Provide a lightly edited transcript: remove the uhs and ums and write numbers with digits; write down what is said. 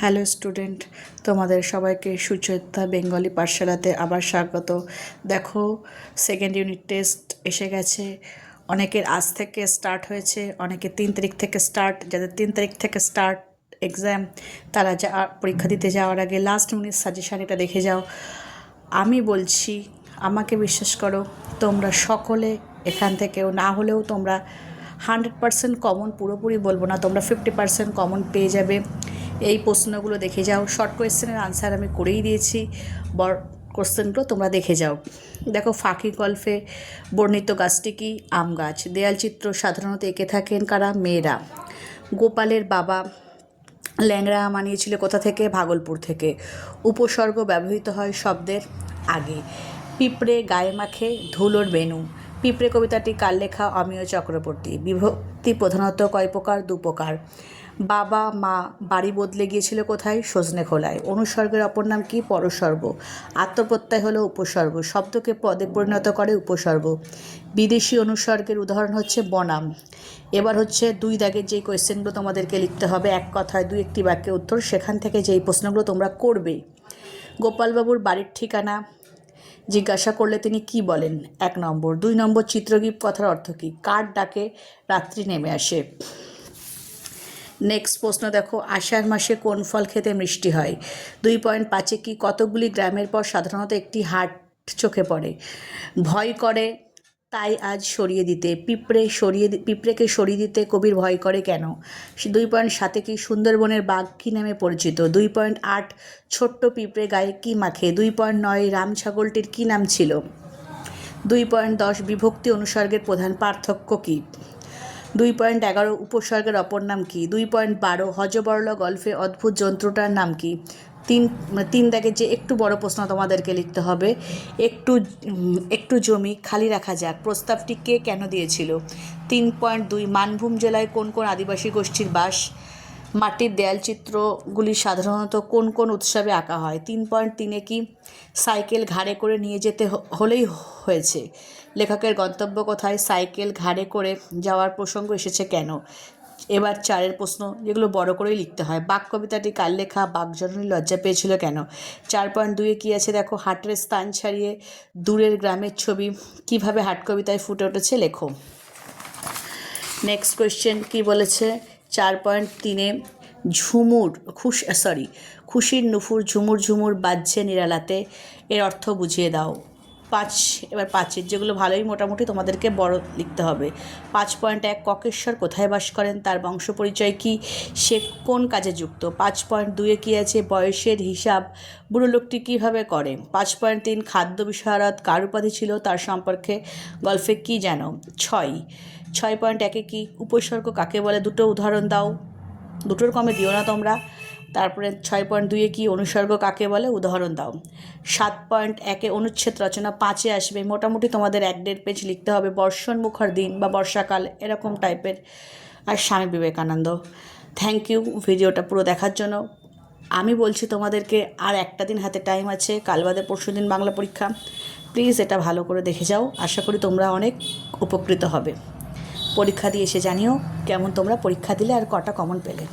Hello student, তোমাদের সবাইকে Sucheta Bengali পাঠশালাতে আবার স্বাগত। দেখো, সেকেন্ড ইউনিট টেস্ট এসে গেছে। অনেকের আজ থেকে স্টার্ট হয়েছে, অনেকের 3 তারিখ থেকে স্টার্ট। যাদের 3 তারিখ থেকে স্টার্ট এক্সাম, তারা পরীক্ষা দিতে যাওয়ার আগে লাস্ট মিনিট সাজেশান এটা দেখে যাও। আমি বলছি, আমাকে বিশ্বাস করো, তোমরা সকলে এখান থেকেও না হলেও তোমরা 100% কমন, পুরোপুরি বলবো না, তোমরা 50% কমন পেয়ে যাবে। এই প্রশ্নগুলো দেখে যাও। শর্ট কোয়েশ্চেনের আনসার আমি করেই দিয়েছি, বড় কোশ্চেনগুলো তোমরা দেখে যাও। দেখো, ফাঁকি গল্পে বর্ণিত গাছটি কি? আম গাছ। দেয়াল চিত্র সাধারণত এঁকে থাকেন কারা? মেয়েরা। গোপালের বাবা ল্যাংড়া মানিয়েছিল কোথা থেকে? ভাগলপুর থেকে। উপসর্গ ব্যবহৃত হয় শব্দের আগে। পিঁপড়ে গায়ে মাখে ধুলোর বেনু। পিঁপড়ে কবিতাটি কার লেখা? অমিয় চক্রবর্তী। বিভক্তি প্রধানত কয় প্রকার? 2 প্রকার। বাবা মা বাড়ি বদলে গিয়েছিল কোথায়? সজনেখোলায়। অনুসর্গের অপর নাম কি? পরসর্গ। আত্মপ্রত্যয় হলো উপসর্গ, শব্দকে পদে পরিণত করে উপসর্গ। বিদেশি অনুসর্গের উদাহরণ হচ্ছে বনাম। এবার হচ্ছে 2 দাগের যেই কোয়েশ্চেনগুলো তোমাদেরকে লিখতে হবে, এক কথায় 2-1টি বাক্যে উত্তর, সেখান থেকে যেই প্রশ্নগুলো তোমরা করবে। গোপালবাবুর বাড়ির ঠিকানা জিজ্ঞাসা করলে তিনি কি বলেন? 1 নম্বর। 2 নম্বর, চিত্রগীত কথার অর্থ কী? কার ডাকে রাত্রি নেমে আসে? নেক্সট প্রশ্ন দেখো, আষাঢ় মাসে কোন ফল খেতে মিষ্টি হয়? 2.5 কি? কতগুলি গ্রামের পর সাধারণত একটি হাট চোখে পড়ে? ভয় করে তাই আজ সরিয়ে দিতে। পিঁপড়েকে সরিয়ে দিতে কবির ভয় করে কেন? 2.7 কি? সুন্দরবনের বাঘ কী নামে পরিচিত? 2.8 ছোট্ট পিঁপড়ে গায়ে কী মাখে? 2.9 রাম ছাগলটির কী নাম ছিল? 2.10 বিভক্তি অনুসর্গের প্রধান পার্থক্য কী? 2.11 উপসর্গের অপর নাম কি? 2.12 হযবরল গল্পে অদ্ভুত যন্ত্রটার নাম কি? 3 দাগের যে একটু বড় প্রশ্ন তোমাদেরকে লিখতে হবে, একটু জমি খালি রাখা যাক, প্রস্তাবটি কে কেন দিয়েছিল? 3.2 মানভূম জেলায় কোন কোন আদিবাসী গোষ্ঠীর বাস? মাটির দেয়ালচিত্রগুলি সাধারণত কোন কোন উৎসবে আঁকা হয়? 3.3 কি? সাইকেল ঘাড়ে করে নিয়ে যেতে হলেই হয়েছে। লেখকের গন্তব্য কোথায়? সাইকেল ঘাড়ে করে যাওয়ার প্রসঙ্গ এসেছে কেন? এবার 4 প্রশ্ন, যেগুলো বড় করেই লিখতে হয়। বাঘ কবিতাটি কার লেখা? বাঘজননী লজ্জা পেয়েছিল কেন? 4.2 কি আছে দেখো, হাটের স্থান ছাড়িয়ে দূরের গ্রামের ছবি কিভাবে হাট কবিতায় ফুটে উঠেছে লেখো। নেক্সট কোয়েশ্চেন কি বলেছে? 4.3 খুশির নুপুর ঝুমুর ঝুমুর বাজছে নিরালাতে, এর অর্থ বুঝিয়ে দাও। 5 এবার 5-এর যেগুলো ভালোই মোটামুটি তোমাদেরকে বড় লিখতে হবে। 5.1 ককেশ্বর কোথায় বাস করেন? তার বংশ পরিচয় কি? সে কোন কাজে যুক্ত? 5.2 কি আছে? বয়সের হিসাব বুড়ো লোকটি কীভাবে করে? 5.3 খাদ্য বিশারদ কার উপাধি ছিল? তার সম্পর্কে গল্পে কি জানো? 6.1 কি? উপসর্গ কাকে বলে? 2টো উদাহরণ দাও। 2টোর কমে দিও না তোমরা। তারপরে 6.2 কি? অনুসর্গ কাকে বলে? উদাহরণ দাও। 7.1 অনুচ্ছেদ রচনা 5 আসবে। মোটামুটি তোমাদের 1.5 পেজ লিখতে হবে। বর্ষণ মুখর দিন বা বর্ষাকাল এরকম টাইপের। আর স্বামী বিবেকানন্দ। থ্যাংক ইউ ভিডিওটা পুরো দেখার জন্য। আমি বলছি তোমাদেরকে আর একটা দিন হাতে টাইম আছে, কাল বাদে পরশু দিন বাংলা পরীক্ষা। প্লিজ এটা ভালো করে দেখে যাও, আশা করি তোমরা অনেক উপকৃত হবে। পরীক্ষা দিয়ে এসে জানিও কেমন তোমরা পরীক্ষা দিলে আর কটা কমন পেলে।